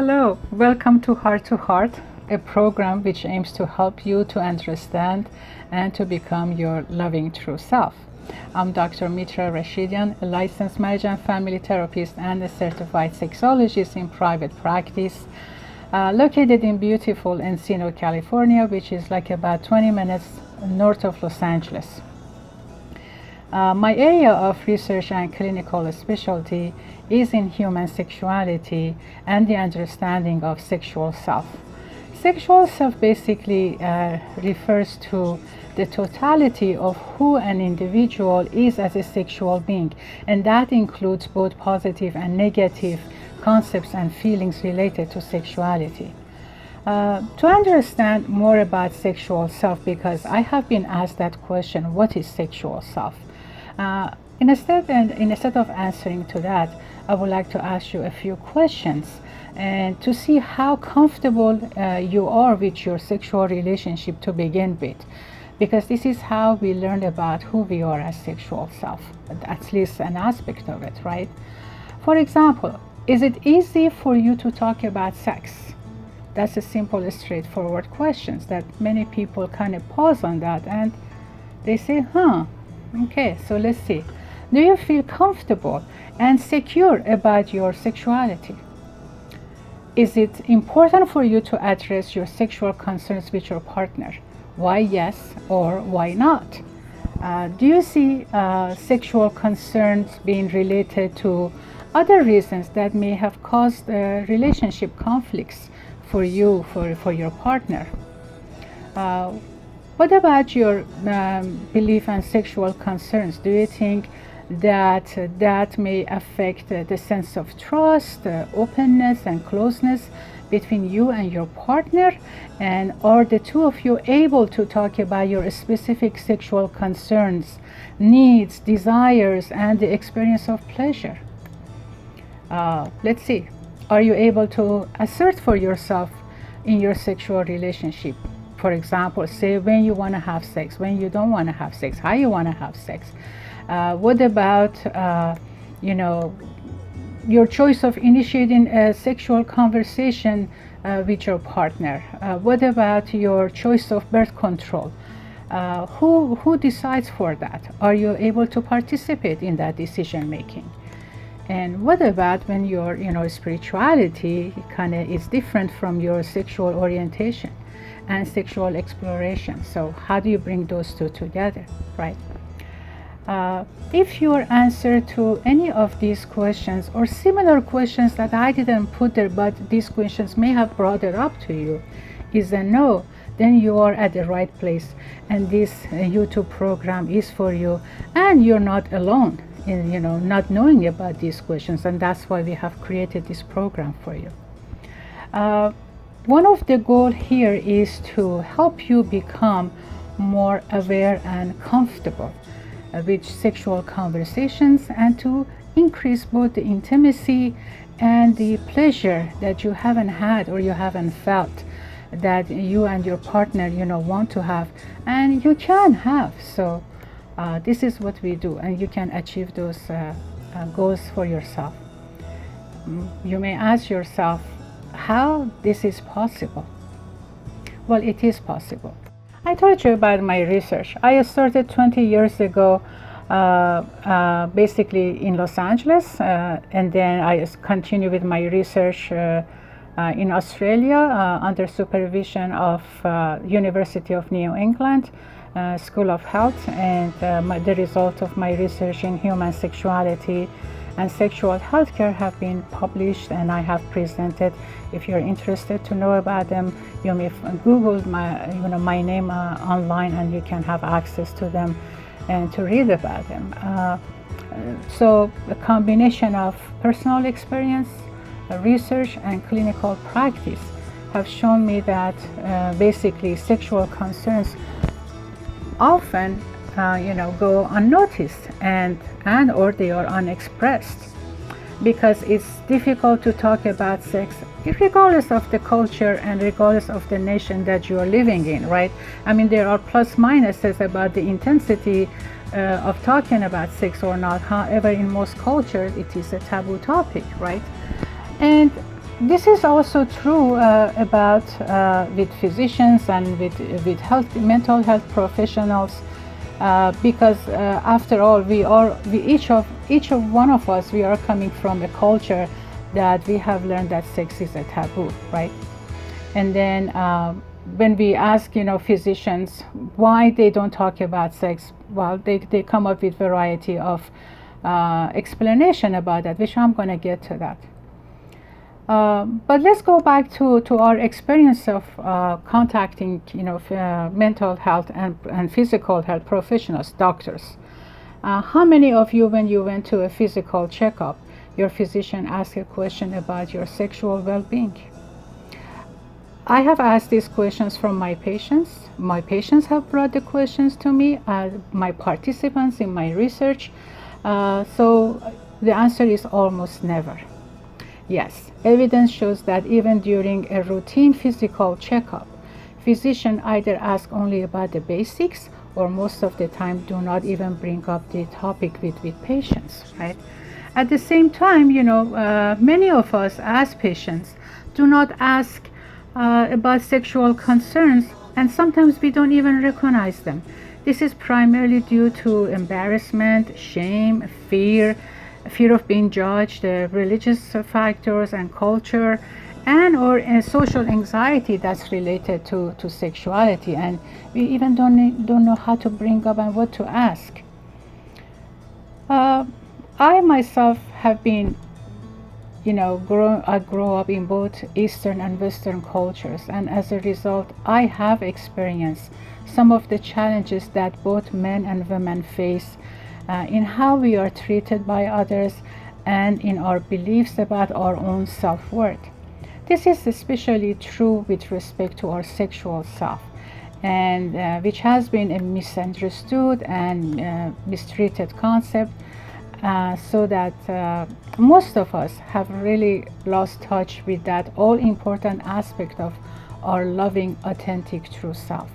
Hello, welcome to Heart-to-Heart, a program which aims to help you to understand and to become your loving true self. I'm Dr. Mitra Rashidian, a licensed marriage and family therapist and a certified sexologist in private practice, located in beautiful Encino, California, which is like about 20 minutes north of Los Angeles. My area of research and clinical specialty is in human sexuality and the understanding of sexual self. Sexual self basically refers to the totality of who an individual is as a sexual being, and that includes both positive and negative concepts and feelings related to sexuality. To understand more about sexual self, because I have been asked that question, what is sexual self? Instead of answering to that, I would like to ask you a few questions and to see how comfortable you are with your sexual relationship to begin with, because this is how we learn about who we are as sexual self, at least an aspect of it, right? For example, is it easy for you to talk about sex? That's a simple, straightforward question that many people kind of pause on that and they say, okay, so let's see. Do you feel comfortable and secure about your sexuality? Is it important for you to address your sexual concerns with your partner? Why yes or why not? Do you see sexual concerns being related to other reasons that may have caused relationship conflicts for you, for your partner? What about your belief and sexual concerns? Do you think that that may affect the sense of trust, openness, and closeness between you and your partner? And are the two of you able to talk about your specific sexual concerns, needs, desires, and the experience of pleasure? Let's see. Are you able to assert for yourself in your sexual relationship? For example, say when you want to have sex, when you don't want to have sex, how you want to have sex. What about, your choice of initiating a sexual conversation with your partner? What about your choice of birth control? Who decides for that? Are you able to participate in that decision making? And what about when your, spirituality kind of is different from your sexual orientation and sexual exploration? So how do you bring those two together, right? If your answer to any of these questions or similar questions that I didn't put there, but these questions may have brought it up to you, is a no, then you are at the right place, and this YouTube program is for you, and you're not alone in not knowing about these questions, and that's why we have created this program for you. One of the goals here is to help you become more aware and comfortable with sexual conversations, and to increase both the intimacy and the pleasure that you haven't had or you haven't felt that you and your partner want to have, and you can have. So this is what we do, and you can achieve those goals for yourself. You may ask yourself how this is possible. Well, it is possible. I told you about my research. I started 20 years ago basically in Los Angeles, and then I continue with my research in Australia under supervision of University of New England School of Health, and the result of my research in human sexuality and sexual healthcare have been published, and I have presented. If you're interested to know about them, you may Google my name online, and you can have access to them and to read about them. So a combination of personal experience, research, and clinical practice have shown me that basically sexual concerns often go unnoticed and or they are unexpressed, because it's difficult to talk about sex regardless of the culture and regardless of the nation that you are living in, right? I mean, there are plus minuses about the intensity of talking about sex or not. However, in most cultures it is a taboo topic, right? And This is also true about with physicians and with mental health professionals, because after all, each of one of us, we are coming from a culture that we have learned that sex is a taboo, right? And then when we ask, physicians why they don't talk about sex, well, they come up with variety of explanation about that, which I'm going to get to that. But let's go back to our experience of contacting, mental health and physical health professionals, doctors. How many of you, when you went to a physical checkup, your physician asked a question about your sexual well-being? I have asked these questions from my patients. My patients have brought the questions to me, my participants in my research. So the answer is almost never. Yes, evidence shows that even during a routine physical checkup, physicians either ask only about the basics or most of the time do not even bring up the topic with patients, right? At the same time, many of us as patients do not ask about sexual concerns, and sometimes we don't even recognize them. This is primarily due to embarrassment, shame, fear of being judged, religious factors and culture, and or social anxiety that's related to sexuality, and we even don't know how to bring up and what to ask. I myself have been, I grew up in both Eastern and Western cultures, and as a result, I have experienced some of the challenges that both men and women face in how we are treated by others and in our beliefs about our own self-worth. This is especially true with respect to our sexual self, and which has been a misunderstood and mistreated concept, so that most of us have really lost touch with that all-important aspect of our loving, authentic, true self.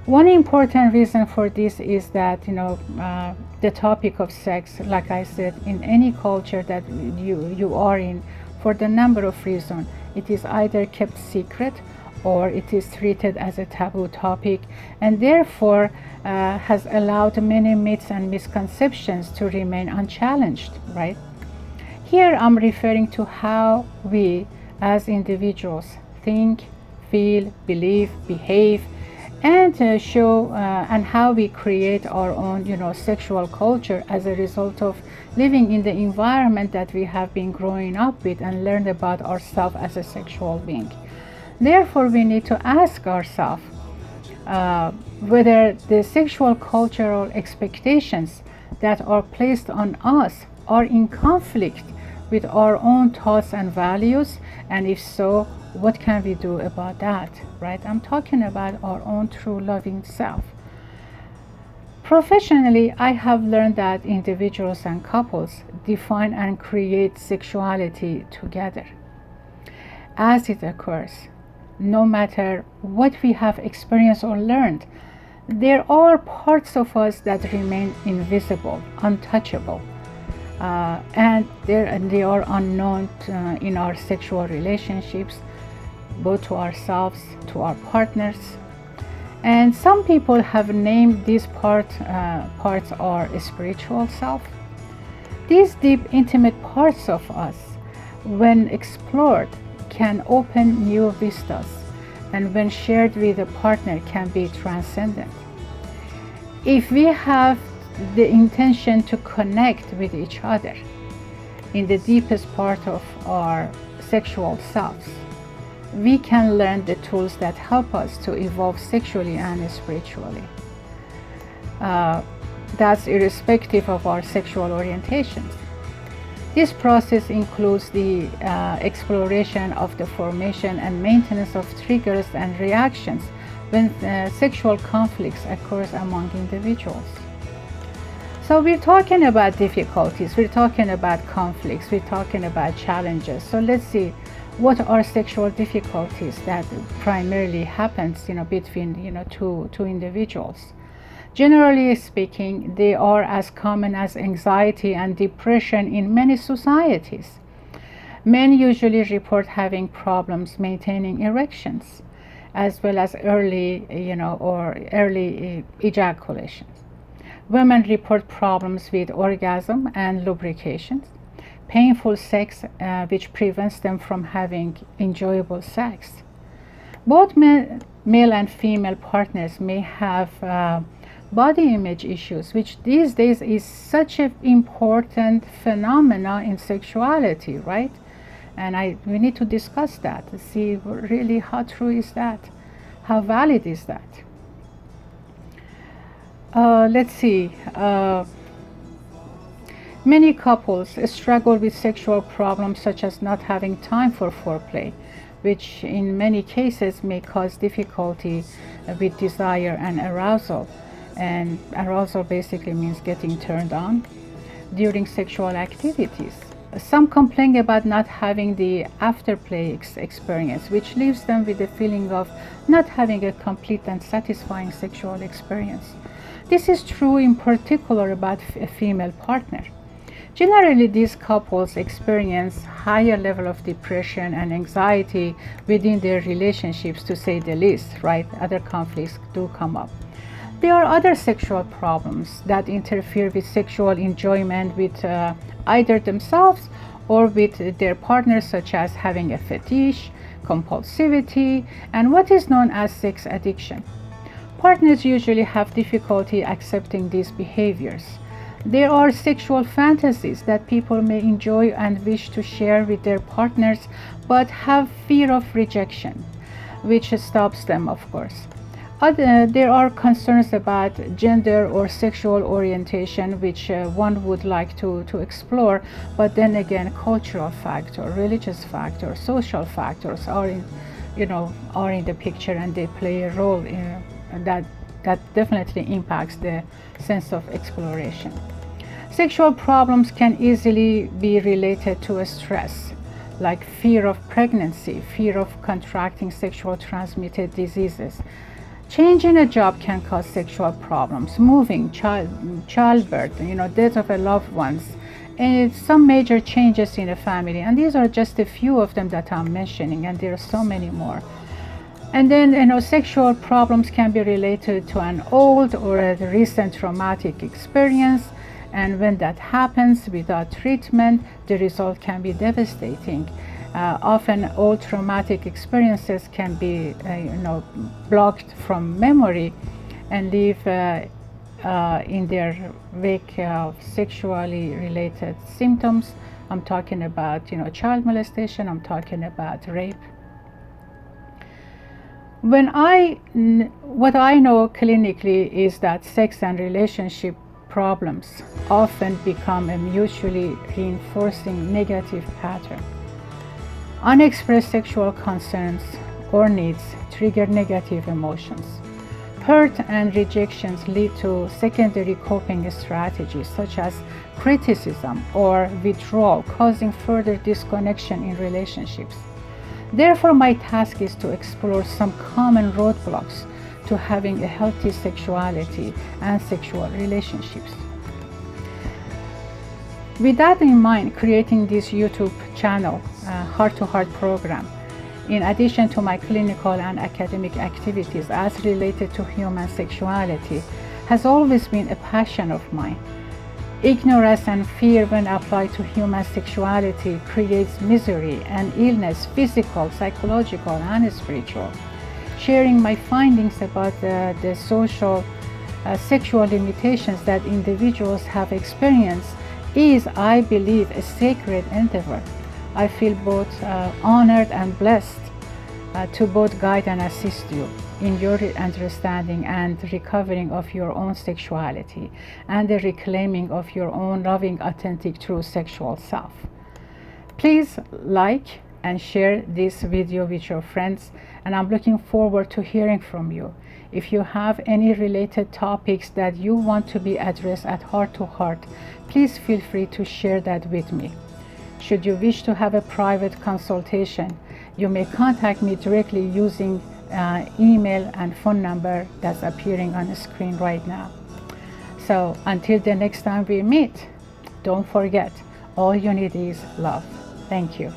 One important reason for this is that the topic of sex, like I said, in any culture that you are in, for the number of reasons, it is either kept secret or it is treated as a taboo topic, and therefore has allowed many myths and misconceptions to remain unchallenged, right? Here I'm referring to how we as individuals think, feel, believe, behave, and show and how we create our own sexual culture as a result of living in the environment that we have been growing up with and learned about ourselves as a sexual being. Therefore, we need to ask ourselves whether the sexual cultural expectations that are placed on us are in conflict with our own thoughts and values, and if so, what can we do about that, right? I'm talking about our own true loving self. Professionally, I have learned that individuals and couples define and create sexuality together. As it occurs, no matter what we have experienced or learned, there are parts of us that remain invisible, untouchable, and they are unknown in our sexual relationships, both to ourselves, to our partners. And some people have named these parts our spiritual self. These deep, intimate parts of us, when explored, can open new vistas, and when shared with a partner can be transcendent. If we have the intention to connect with each other in the deepest part of our sexual selves, we can learn the tools that help us to evolve sexually and spiritually. That's irrespective of our sexual orientations. This process includes the exploration of the formation and maintenance of triggers and reactions when sexual conflicts occurs among individuals. So we're talking about difficulties, we're talking about conflicts, we're talking about challenges. So let's see, what are sexual difficulties that primarily happens between two individuals? Generally speaking, they are as common as anxiety and depression in many societies. Men usually report having problems maintaining erections, as well as early ejaculations. Women report problems with orgasm and lubrication, painful sex, which prevents them from having enjoyable sex. Both male and female partners may have body image issues, which these days is such an important phenomena in sexuality, right? And we need to discuss that to see really how true is that, how valid is that. Let's see. Many couples struggle with sexual problems such as not having time for foreplay, which in many cases may cause difficulty with desire and arousal. And arousal basically means getting turned on during sexual activities. Some complain about not having the afterplay experience, which leaves them with the feeling of not having a complete and satisfying sexual experience. This is true in particular about a female partner. Generally, these couples experience higher level of depression and anxiety within their relationships, to say the least, right? Other conflicts do come up. There are other sexual problems that interfere with sexual enjoyment with either themselves or with their partners, such as having a fetish, compulsivity, and what is known as sex addiction. Partners usually have difficulty accepting these behaviors. There are sexual fantasies that people may enjoy and wish to share with their partners, but have fear of rejection, which stops them, of course. There are concerns about gender or sexual orientation, which one would like to explore, but then again, cultural factor, religious factor, social factors are in the picture, and they play a role in that definitely impacts the sense of exploration. Sexual problems can easily be related to a stress, like fear of pregnancy, fear of contracting sexual transmitted diseases. Changing a job can cause sexual problems, moving, childbirth, death of a loved ones, and some major changes in a family. And these are just a few of them that I'm mentioning, and there are so many more. And then, sexual problems can be related to an old or a recent traumatic experience. And when that happens without treatment, the result can be devastating. Often old traumatic experiences can be blocked from memory and leave in their wake of sexually related symptoms. I'm talking about child molestation, I'm talking about rape. What I know clinically is that sex and relationship problems often become a mutually reinforcing negative pattern. Unexpressed sexual concerns or needs trigger negative emotions. Hurt and rejections lead to secondary coping strategies such as criticism or withdrawal, causing further disconnection in relationships. Therefore, my task is to explore some common roadblocks to having a healthy sexuality and sexual relationships. With that in mind, creating this YouTube channel, Heart-to-Heart program, in addition to my clinical and academic activities as related to human sexuality, has always been a passion of mine. Ignorance and fear when applied to human sexuality creates misery and illness, physical, psychological, and spiritual. Sharing my findings about the social sexual limitations that individuals have experienced is, I believe, a sacred endeavor. I feel both honored and blessed to both guide and assist you in your understanding and recovering of your own sexuality and the reclaiming of your own loving, authentic, true sexual self. Please like and share this video with your friends, and I'm looking forward to hearing from you. If you have any related topics that you want to be addressed at Heart-to-Heart, please feel free to share that with me. Should you wish to have a private consultation, you may contact me directly using email and phone number that's appearing on the screen right now. So until the next time we meet, don't forget, all you need is love. Thank you.